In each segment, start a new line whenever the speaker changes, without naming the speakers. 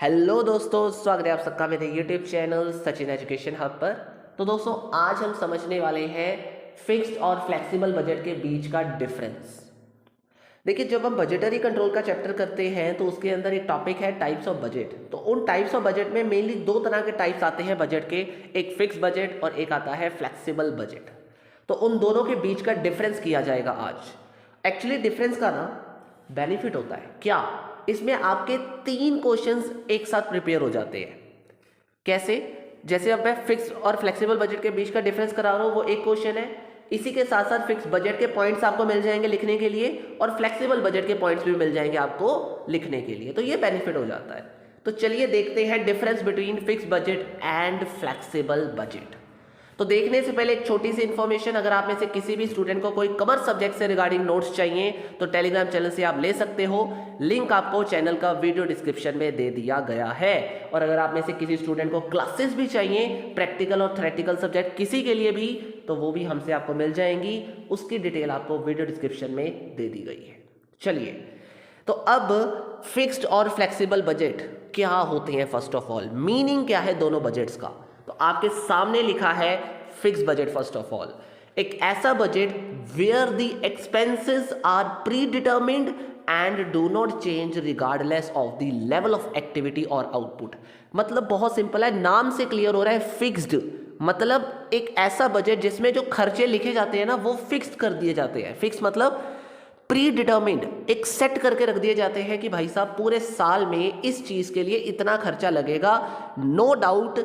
Hello दोस्तों, स्वागत है आप सबका मेरे YouTube channel Sachin education hub पर। तो दोस्तों, आज हम समझने वाले हैं फिक्स्ड और फ्लेक्सिबल बजट के बीच का डिफरेंस। देखिए, जब हम बजटरी कंट्रोल का चैप्टर करते हैं तो उसके अंदर एक टॉपिक है टाइप्स ऑफ बजट। तो उन टाइप्स ऑफ बजट में मेनली दो तरह के टाइप्स आते हैं बजट के, एक फिक्स बजट और एक आता है फ्लेक्सिबल बजट। तो उन दोनों के बीच का डिफरेंस किया जाएगा आज। एक्चुअली डिफरेंस का ना बेनिफिट होता है क्या, इसमें आपके 3 क्वेश्चंस एक साथ प्रिपेयर हो जाते हैं। कैसे? जैसे अब मैं फिक्स और फ्लेक्सिबल बजट के बीच का डिफरेंस करा रहा हूँ, वो एक क्वेश्चन है। इसी के साथ साथ फिक्स बजट के पॉइंट्स आपको मिल जाएंगे लिखने के लिए और फ्लेक्सिबल बजट के पॉइंट्स भी मिल जाएंगे आपको लिखने के लिए। तो ये बेनिफिट हो जाता है। तो चलिए देखते हैं difference between fix budget and flexible budget. तो देखने से पहले एक छोटी सी इन्फॉर्मेशन, अगर आप में से किसी भी स्टूडेंट को कोई कॉमर्स सब्जेक्ट से रिगार्डिंग नोट्स चाहिए तो टेलीग्राम चैनल से आप ले सकते हो। लिंक आपको चैनल का वीडियो डिस्क्रिप्शन में दे दिया गया है। और अगर आप में से किसी स्टूडेंट को क्लासेस भी चाहिए, प्रैक्टिकल और थ्योरेटिकल सब्जेक्ट किसी के लिए भी, तो वो भी हमसे आपको मिल जाएंगी। उसकी डिटेल आपको वीडियो डिस्क्रिप्शन में दे दी गई है। चलिए, तो अब फिक्स्ड और फ्लेक्सिबल बजट क्या होते हैं, फर्स्ट ऑफ ऑल मीनिंग क्या है दोनों बजट्स का। तो आपके सामने लिखा है fix budget. First of all, एक ऐसा budget where the expenses are predetermined and do not change regardless of the level of activity और आउटपुट। मतलब बहुत सिंपल है, नाम से क्लियर हो रहा है। फिक्स्ड मतलब एक ऐसा बजट जिसमें जो खर्चे लिखे जाते हैं ना, वो फिक्स्ड कर दिए जाते हैं। फिक्स मतलब प्री डिटर्मिन्ड, एक सेट करके रख दिए जाते हैं कि भाई साहब पूरे साल में इस चीज के लिए इतना खर्चा लगेगा। नो डाउट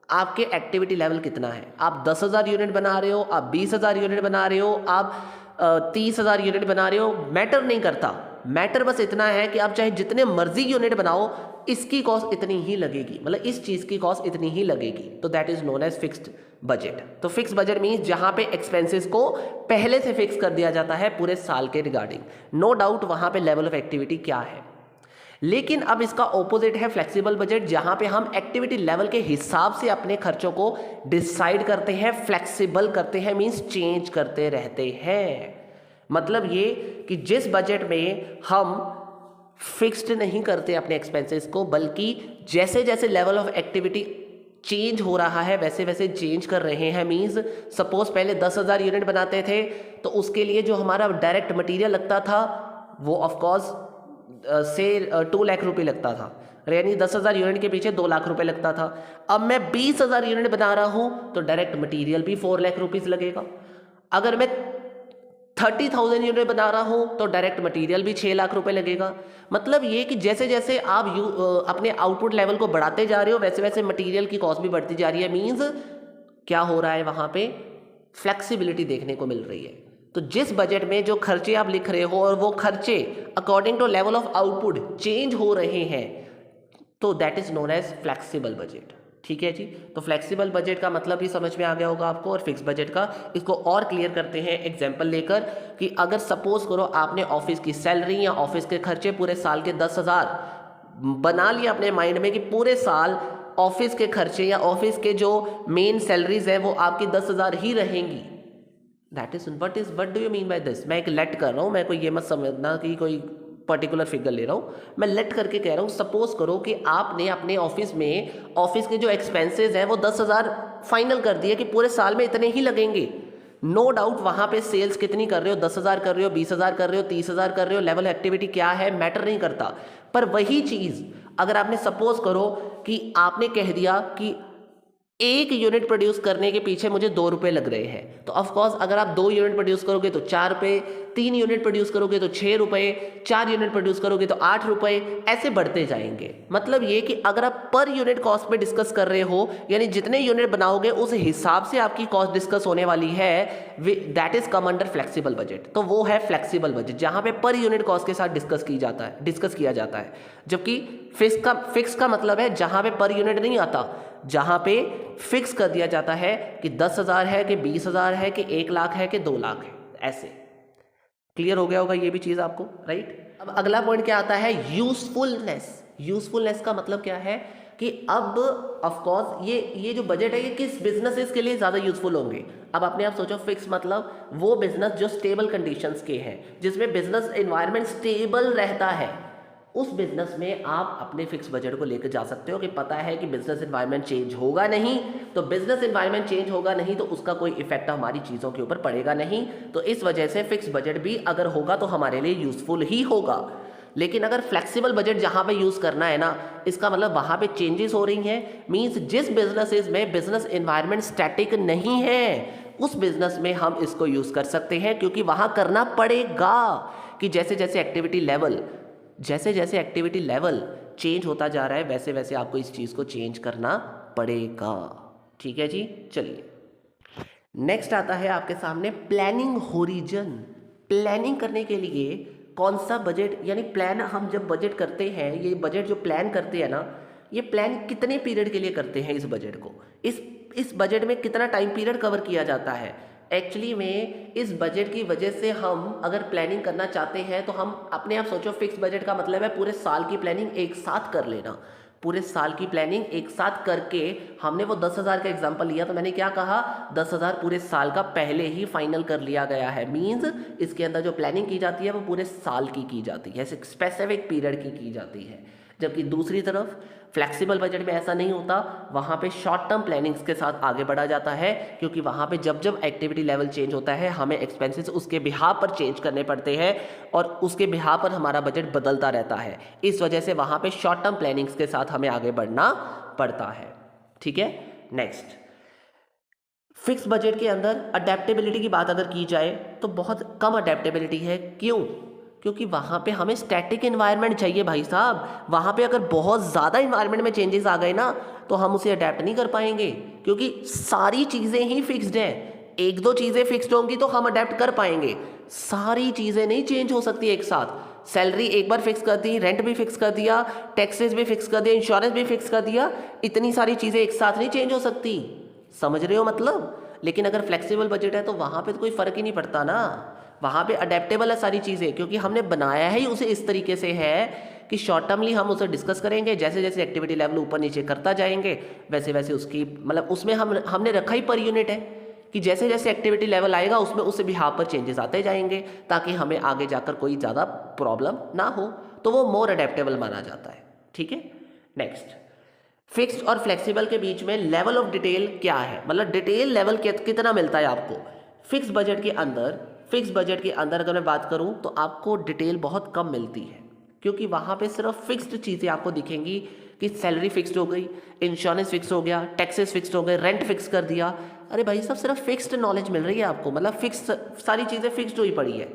आपके एक्टिविटी लेवल कितना है। आप 10,000 यूनिट बना रहे हो, आप 20,000 यूनिट बना रहे हो, आप 30,000 यूनिट बना रहे हो, मैटर नहीं करता। मैटर बस इतना है कि आप चाहे जितने मर्जी यूनिट बनाओ, इसकी कॉस्ट इतनी ही लगेगी, मतलब इस चीज़ की कॉस्ट इतनी ही लगेगी। तो that is known as fixed budget. तो फिक्स बजट मीन्स जहां पे एक्सपेंसेस को पहले से फिक्स कर दिया जाता है पूरे साल के रिगार्डिंग। नो डाउट वहां पे लेवल ऑफ एक्टिविटी क्या है। लेकिन अब इसका ऑपोजिट है फ्लेक्सिबल बजट, जहां पे हम एक्टिविटी लेवल के हिसाब से अपने खर्चों को डिसाइड करते हैं, फ्लेक्सिबल करते हैं, मींस चेंज करते रहते हैं। मतलब ये कि जिस बजट में हम फिक्स्ड नहीं करते अपने एक्सपेंसेस को, बल्कि जैसे जैसे लेवल ऑफ एक्टिविटी चेंज हो रहा है वैसे वैसे चेंज कर रहे हैं। मींस सपोज पहले 10,000 यूनिट बनाते थे तो उसके लिए जो हमारा डायरेक्ट मटेरियल लगता था वो ऑफकोर्स से 2 लाख रुपए लगता था, यानी 10,000 यूनिट के पीछे 2 लाख रुपए लगता था। अब मैं 20,000 यूनिट बना रहा हूं तो डायरेक्ट मटेरियल भी 4 लाख रुपीस लगेगा। अगर मैं 30,000 यूनिट बना रहा हूं तो डायरेक्ट मटेरियल भी 6 लाख रुपए लगेगा। मतलब ये कि जैसे जैसे आप अपने आउटपुट लेवल को बढ़ाते जा रहे हो वैसे वैसे मटेरियल की कॉस्ट भी बढ़ती जा रही है। मीन्स क्या हो रहा है, वहां पे फ्लेक्सिबिलिटी देखने को मिल रही है। तो जिस बजट में जो खर्चे आप लिख रहे हो और वो खर्चे according to level of output change हो रहे हैं, तो that is known as flexible budget. ठीक है जी। तो फ्लेक्सिबल बजट का मतलब भी समझ में आ गया होगा आपको। और फिक्स बजट का इसको और क्लियर करते हैं एग्जांपल लेकर कि अगर सपोज करो आपने ऑफिस की सैलरी या ऑफिस के खर्चे पूरे साल के 10,000 बना लिया अपने माइंड में कि पूरे साल ऑफिस के खर्चे या ऑफिस के जो मेन सैलरीज है वो आपकी 10,000 ही रहेंगी। That is what do you mean by this. मैं एक लेट कर रहा हूँ, मैं कोई ये मत समझना कि कोई पर्टिकुलर फिगर ले रहा हूँ, मैं लेट करके कह रहा हूँ। सपोज करो कि आपने अपने ऑफिस में ऑफिस के जो एक्सपेंसेस हैं वो 10,000 फाइनल कर दिए कि पूरे साल में इतने ही लगेंगे। नो डाउट वहां पे सेल्स कितनी कर रहे हो, 10,000 कर रहे हो, 20,000 कर रहे हो, 30,000 कर रहे हो, लेवल एक्टिविटी क्या है मैटर नहीं करता। पर वही चीज अगर आपने सपोज करो कि आपने कह दिया कि 1 यूनिट प्रोड्यूस करने के पीछे मुझे 2 रुपए लग रहे हैं, तो ऑफकोर्स अगर आप 2 यूनिट प्रोड्यूस करोगे तो 4 रुपए, 3 यूनिट प्रोड्यूस करोगे तो 6 रुपए, 4 यूनिट प्रोड्यूस करोगे तो 8 रुपए, ऐसे बढ़ते जाएंगे। मतलब ये कि अगर आप पर यूनिट कॉस्ट पे डिस्कस कर रहे हो, यानी जितने यूनिट बनाओगे उस हिसाब से आपकी कॉस्ट डिस्कस होने वाली है, that is come under flexible budget. तो वो है फ्लेक्सिबल बजट जहां पे पर यूनिट कॉस्ट के साथ डिस्कस किया जाता है। जबकि फिक्स का मतलब है जहां पे पर यूनिट नहीं आता, जहां पे फिक्स कर दिया जाता है कि 10,000 है कि 20,000 है कि 1 लाख है कि 2 लाख है। ऐसे क्लियर हो गया होगा ये भी चीज आपको, राइट। अब अगला पॉइंट क्या आता है, यूजफुलनेस। यूजफुलनेस का मतलब क्या है कि अब ऑफ कोर्स ये जो बजट है ये किस बिजनेसेस के लिए ज्यादा यूजफुल होंगे। अब अपने आप सोचो, फिक्स मतलब वो बिजनेस जो स्टेबल कंडीशंस के हैं, जिसमें बिजनेस एनवायरनमेंट स्टेबल रहता है। उस बिजनेस में आप अपने फिक्स बजट को लेकर जा सकते हो कि पता है कि बिजनेस एनवायरनमेंट चेंज होगा नहीं, तो बिजनेस एनवायरनमेंट चेंज होगा नहीं तो उसका कोई इफेक्ट हमारी चीज़ों के ऊपर पड़ेगा नहीं, तो इस वजह से फिक्स बजट भी अगर होगा तो हमारे लिए यूजफुल ही होगा। लेकिन अगर फ्लेक्सिबल बजट जहाँ पे यूज़ करना है ना, इसका मतलब वहाँ पे चेंजेस हो रही हैं, मींस जिस बिजनेसेस में बिजनेस एनवायरनमेंट स्टैटिक नहीं है उस बिजनेस में हम इसको यूज़ कर सकते हैं, क्योंकि वहाँ करना पड़ेगा कि जैसे जैसे एक्टिविटी लेवल चेंज होता जा रहा है वैसे वैसे आपको इस चीज़ को चेंज करना पड़ेगा। ठीक है जी, चलिए नेक्स्ट आता है आपके सामने प्लानिंग होरिजन। प्लानिंग करने के लिए कौन सा बजट, यानी प्लान हम जब बजट करते हैं, ये बजट जो प्लान करते हैं ना, ये प्लान कितने पीरियड के लिए करते हैं, इस बजट को इस बजट में कितना टाइम पीरियड कवर किया जाता है। एक्चुअली में इस बजट की वजह से हम अगर प्लानिंग करना चाहते हैं तो हम अपने आप सोचो, फिक्स बजट का मतलब है पूरे साल की प्लानिंग एक साथ कर लेना। पूरे साल की प्लानिंग एक साथ करके हमने वो 10,000 का एग्जांपल लिया तो मैंने क्या कहा, 10,000 पूरे साल का पहले ही फाइनल कर लिया गया है। मींस इसके अंदर जो प्लानिंग की जाती है वो पूरे साल की जाती है, स्पेसिफिक पीरियड की जाती है। जबकि दूसरी तरफ फ्लेक्सिबल बजट में ऐसा नहीं होता, वहाँ पे शॉर्ट टर्म प्लानिंग्स के साथ आगे बढ़ा जाता है, क्योंकि वहाँ पे जब जब एक्टिविटी लेवल चेंज होता है हमें एक्सपेंसेस उसके बिहाफ पर चेंज करने पड़ते हैं और उसके बिहाफ पर हमारा बजट बदलता रहता है। इस वजह से वहाँ पे शॉर्ट टर्म प्लानिंग्स के साथ हमें आगे बढ़ना पड़ता है। ठीक है, नेक्स्ट फिक्स बजट के अंदर अडेप्टेबिलिटी की बात अगर की जाए तो बहुत कम अडेप्टेबिलिटी है। क्यों? क्योंकि वहाँ पे हमें स्टैटिक इन्वायरमेंट चाहिए भाई साहब। वहाँ पे अगर बहुत ज़्यादा इन्वायरमेंट में चेंजेस आ गए ना तो हम उसे अडेप्ट नहीं कर पाएंगे, क्योंकि सारी चीज़ें ही फिक्स्ड हैं। एक दो चीज़ें फिक्स्ड होंगी तो हम अडेप्ट कर पाएंगे, सारी चीज़ें नहीं चेंज हो सकती एक साथ। सैलरी एक बार फिक्स कर दी, रेंट भी फिक्स कर दिया, टैक्सेस भी फिक्स कर दिया, इंश्योरेंस भी फिक्स कर दिया, इतनी सारी चीज़ें एक साथ नहीं चेंज हो सकती। समझ रहे हो मतलब? लेकिन अगर फ्लेक्सिबल बजट है तो वहाँ पे तो कोई फ़र्क ही नहीं पड़ता ना, वहाँ पे अडेप्टेबल है सारी चीज़ें, क्योंकि हमने बनाया ही उसे इस तरीके से है कि शॉर्ट टर्मली हम उसे डिस्कस करेंगे, जैसे जैसे एक्टिविटी लेवल ऊपर नीचे करता जाएंगे वैसे वैसे उसकी मतलब उसमें हमने रखा ही पर यूनिट है कि जैसे जैसे एक्टिविटी लेवल आएगा उसमें उससे भी पर चेंजेस आते जाएंगे, ताकि हमें आगे जाकर कोई ज़्यादा प्रॉब्लम ना हो, तो वो मोर अडेप्टेबल माना जाता है। ठीक है, नेक्स्ट फिक्स्ड और फ्लेक्सिबल के बीच में लेवल ऑफ डिटेल क्या है, मतलब डिटेल लेवल कितना मिलता है आपको फिक्स बजट के अंदर। फिक्स बजट के अंदर अगर मैं बात करूं तो आपको डिटेल बहुत कम मिलती है, क्योंकि वहाँ पे सिर्फ फिक्स्ड चीज़ें आपको दिखेंगी कि सैलरी फिक्स्ड हो गई, इंश्योरेंस फिक्स हो गया, टैक्सेस फिक्स्ड हो गए, रेंट फिक्स कर दिया। अरे भाई साहब सिर्फ फिक्स्ड नॉलेज मिल रही है आपको, मतलब फिक्स सारी चीज़ें फिक्स्ड हुई पड़ी है।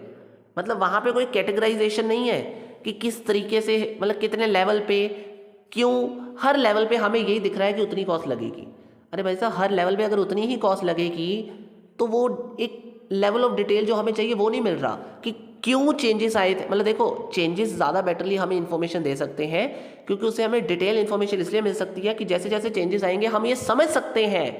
मतलब वहाँ पे कोई कैटेगराइजेशन नहीं है कि किस तरीके से, मतलब कितने लेवल पे, क्यों हर लेवल पे हमें यही दिख रहा है कि उतनी कॉस्ट लगेगी। अरे भाई साहब हर लेवल पे अगर उतनी ही कॉस्ट लगेगी तो वो एक लेवल ऑफ डिटेल जो हमें चाहिए वो नहीं मिल रहा कि क्यों चेंजेस आए थे। मतलब देखो चेंजेस ज़्यादा बेटरली हमें इन्फॉर्मेशन दे सकते हैं, क्योंकि उससे हमें डिटेल इन्फॉर्मेशन इसलिए मिल सकती है कि जैसे जैसे चेंजेस आएंगे हम ये समझ सकते हैं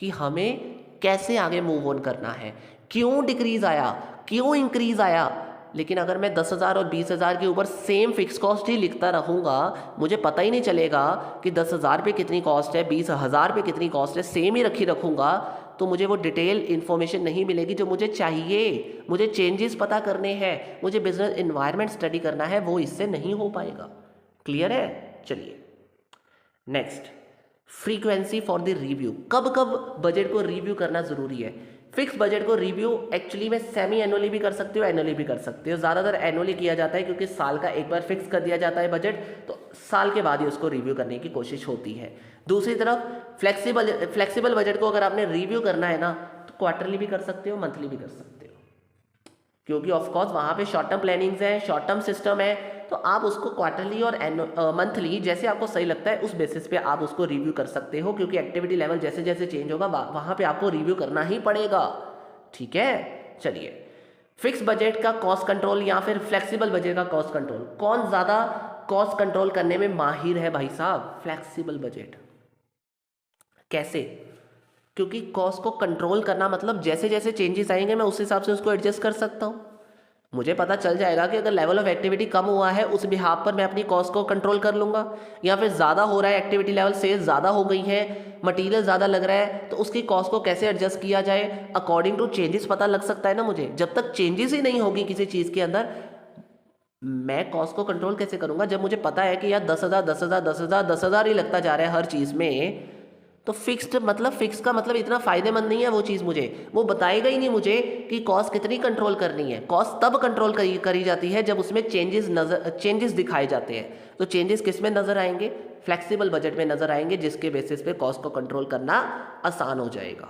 कि हमें कैसे आगे मूव ऑन करना है, क्यों डिक्रीज आया, क्यों इंक्रीज आया। लेकिन अगर मैं 10,000 और 20,000 के ऊपर सेम फिक्स कॉस्ट ही लिखता रहूँगा, मुझे पता ही नहीं चलेगा कि 10,000 पे कितनी कॉस्ट है, 20,000 पे कितनी कॉस्ट है, सेम ही रखूँगा, तो मुझे वो डिटेल इन्फॉर्मेशन नहीं मिलेगी जो मुझे चाहिए। मुझे चेंजेस पता करने हैं, मुझे बिजनेस एनवायरनमेंट स्टडी करना है, वो इससे नहीं हो पाएगा। क्लियर है? चलिए next frequency for the review. कब कब बजट को रिव्यू करना ज़रूरी है? फिक्स बजट को रिव्यू एक्चुअली में सेमी एनुअली भी कर सकते हो, एनुअली भी कर सकते हो। ज़्यादातर एनुअली किया जाता है क्योंकि साल का एक बार फिक्स कर दिया जाता है बजट, तो साल के बाद ही उसको रिव्यू करने की कोशिश होती है। दूसरी तरफ फ्लेक्सिबल बजट को अगर आपने रिव्यू करना है ना तो क्वार्टरली भी कर सकते हो, मंथली भी कर सकते हो, क्योंकि ऑफकोर्स वहाँ पे शॉर्ट टर्म प्लानिंग्स है, शॉर्ट टर्म सिस्टम है, तो आप उसको क्वार्टरली और मंथली जैसे आपको सही लगता है उस बेसिस पे आप उसको रिव्यू कर सकते हो, क्योंकि एक्टिविटी लेवल जैसे जैसे चेंज होगा वहाँ पे आपको रिव्यू करना ही पड़ेगा। ठीक है, चलिए फिक्स बजट का कॉस्ट कंट्रोल या फिर फ्लेक्सिबल बजट का कॉस्ट कंट्रोल, कौन ज़्यादा कॉस्ट कंट्रोल करने में माहिर है भाई साहब? Flexible budget. कैसे? क्योंकि कॉस्ट को कंट्रोल करना मतलब जैसे जैसे चेंजेस आएंगे मैं उस हिसाब से उसको एडजस्ट कर सकता हूँ। मुझे पता चल जाएगा कि अगर लेवल ऑफ एक्टिविटी कम हुआ है उस बिहाफ पर मैं अपनी कॉस्ट को कंट्रोल कर लूँगा, या फिर ज़्यादा हो रहा है एक्टिविटी लेवल, सेल्स ज़्यादा हो गई है, मटेरियल ज़्यादा लग रहा है, तो उसकी कॉस्ट को कैसे एडजस्ट किया जाए अकॉर्डिंग टू चेंजेस पता लग सकता है ना मुझे। जब तक चेंजेस ही नहीं होगी किसी चीज़ के अंदर मैं कॉस्ट को कंट्रोल कैसे करूंगा जब मुझे पता है कि यार 10,000 10,000 10,000 10,000 ही लगता जा रहा है हर चीज़ में। तो फिक्स्ड मतलब फिक्स का मतलब इतना फायदेमंद नहीं है वो चीज़, मुझे वो बताएगा ही नहीं मुझे कि कॉस्ट कितनी कंट्रोल करनी है। कॉस्ट तब कंट्रोल करी जाती है जब उसमें चेंजेस दिखाए जाते हैं। तो चेंजेस किस में नज़र आएंगे? फ्लेक्सिबल बजट में नज़र आएंगे, जिसके बेसिस पे कॉस्ट को कंट्रोल करना आसान हो जाएगा।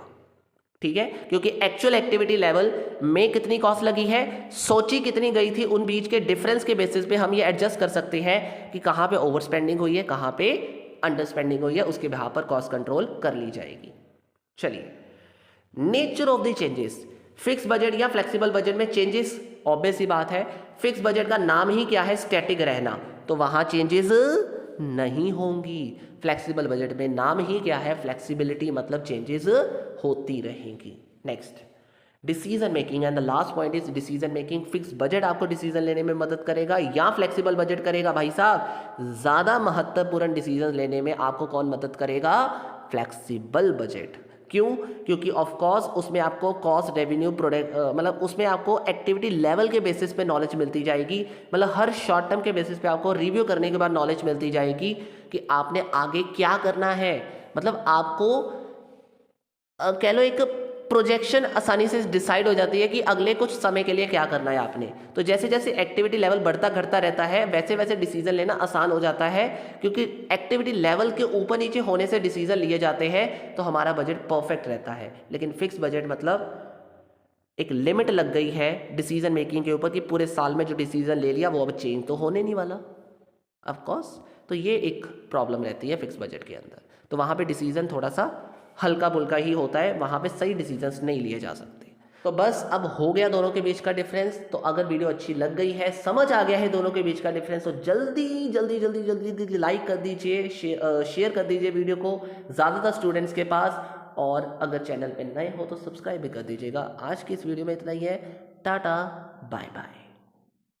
ठीक है, क्योंकि एक्चुअल एक्टिविटी लेवल में कितनी कॉस्ट लगी है, सोची कितनी गई थी, उन बीच के डिफरेंस के बेसिस पे हम ये एडजस्ट कर सकते हैं कि कहाँ पे ओवर स्पेंडिंग हुई है, कहाँ पे अंडर स्पेंडिंग हुई है, उसके बिहाफ पर कॉस्ट कंट्रोल कर ली जाएगी। चलिए, nature of the changes. Fix budget या फ्लेक्सिबल बजट में चेंजेस ऑब्वियस ही बात है। फिक्स बजट का नाम ही क्या है? स्टैटिक रहना, तो वहां चेंजेस नहीं होंगी। फ्लेक्सिबल बजट में नाम ही क्या है? फ्लेक्सिबिलिटी, मतलब चेंजेस होती रहेंगी। Next, decision making, and the last point is decision making. Fix budget आपको डिसीजन लेने में मदद करेगा या फ्लेक्सिबल बजट करेगा? भाई साहब, ज़्यादा महत्वपूर्ण डिसीजन लेने में आपको कौन मदद करेगा? Flexible budget. क्यों? क्योंकि ऑफ कोर्स उसमें आपको कॉस्ट, रेवेन्यू, प्रोडक्ट, मतलब उसमें आपको एक्टिविटी लेवल के बेसिस पे नॉलेज मिलती जाएगी। मतलब हर शॉर्ट टर्म के बेसिस पे आपको रिव्यू करने के बाद नॉलेज मिलती जाएगी कि आपने आगे क्या करना है। मतलब आपको कह लो एक प्रोजेक्शन आसानी से डिसाइड हो जाती है कि अगले कुछ समय के लिए क्या करना है आपने। तो जैसे जैसे एक्टिविटी लेवल बढ़ता घटता रहता है, वैसे वैसे डिसीजन लेना आसान हो जाता है, क्योंकि एक्टिविटी लेवल के ऊपर नीचे होने से डिसीजन लिए जाते हैं, तो हमारा बजट परफेक्ट रहता है। लेकिन फिक्स बजट मतलब एक लिमिट लग गई है डिसीजन मेकिंग के ऊपर कि पूरे साल में जो डिसीजन ले लिया वो अब चेंज तो होने नहीं वाला, ऑफ कोर्स। तो ये एक प्रॉब्लम रहती है फिक्स बजट के अंदर। तो वहाँ पे डिसीजन थोड़ा सा हल्का फुल्का ही होता है, वहाँ पे सही डिसीजंस नहीं लिए जा सकते। तो बस अब हो गया दोनों के बीच का डिफरेंस। तो अगर वीडियो अच्छी लग गई है, समझ आ गया है दोनों के बीच का डिफरेंस, तो जल्दी जल्दी जल्दी जल्दी जल्दी लाइक कर दीजिए, शेयर कर दीजिए वीडियो को ज़्यादातर स्टूडेंट्स के पास। और अगर चैनल पे नए हो तो सब्सक्राइब भी कर दीजिएगा। आज की इस वीडियो में इतना ही है। Tata, bye bye.